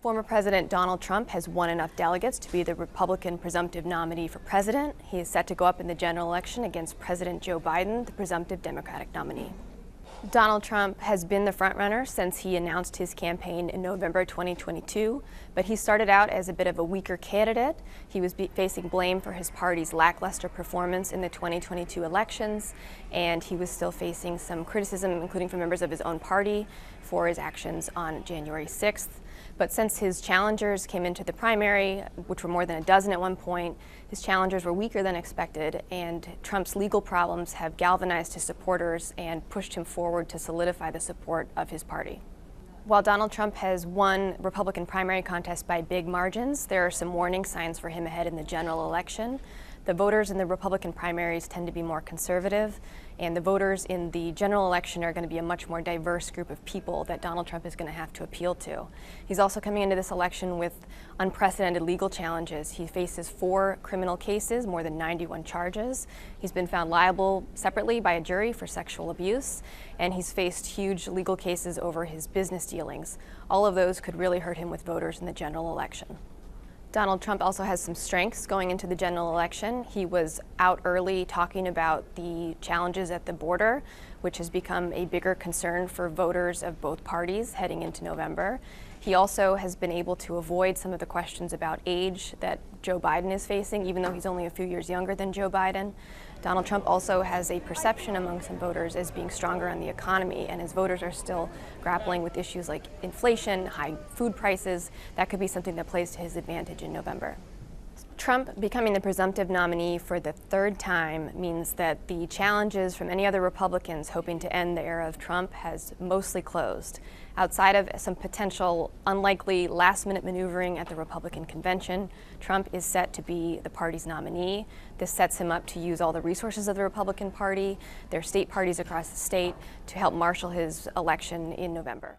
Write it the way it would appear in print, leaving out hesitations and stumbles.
Former President Donald Trump has won enough delegates to be the Republican presumptive nominee for president. He is set to go up in the general election against President Joe Biden, the presumptive Democratic nominee. Donald Trump has been the frontrunner since he announced his campaign in November 2022, but he started out as a bit of a weaker candidate. He was facing blame for his party's lackluster performance in the 2022 elections, and he was still facing some criticism, including from members of his own party, for his actions on January 6th. But since his challengers came into the primary, which were more than a dozen at one point, his challengers were weaker than expected, and Trump's legal problems have galvanized his supporters and pushed him forward to solidify the support of his party. While Donald Trump has won Republican primary contests by big margins, there are some warning signs for him ahead in the general election. The voters in the Republican primaries tend to be more conservative, and the voters in the general election are going to be a much more diverse group of people that Donald Trump is going to have to appeal to. He's also coming into this election with unprecedented legal challenges. He faces 4 criminal cases, more than 91 charges. He's been found liable separately by a jury for sexual abuse, and he's faced huge legal cases over his business dealings. All of those could really hurt him with voters in the general election. Donald Trump also has some strengths going into the general election. He was out early talking about the challenges at the border, which has become a bigger concern for voters of both parties heading into November. He also has been able to avoid some of the questions about age that Joe Biden is facing, even though he's only a few years younger than Joe Biden. Donald Trump also has a perception among some voters as being stronger on the economy, and his voters are still grappling with issues like inflation, high food prices. That could be something that plays to his advantage in November. Trump becoming the presumptive nominee for the 3rd time means that the challenges from any other Republicans hoping to end the era of Trump has mostly closed. Outside of some potential unlikely last-minute maneuvering at the Republican convention, Trump is set to be the party's nominee. This sets him up to use all the resources of the Republican Party, their state parties across the state, to help marshal his election in November.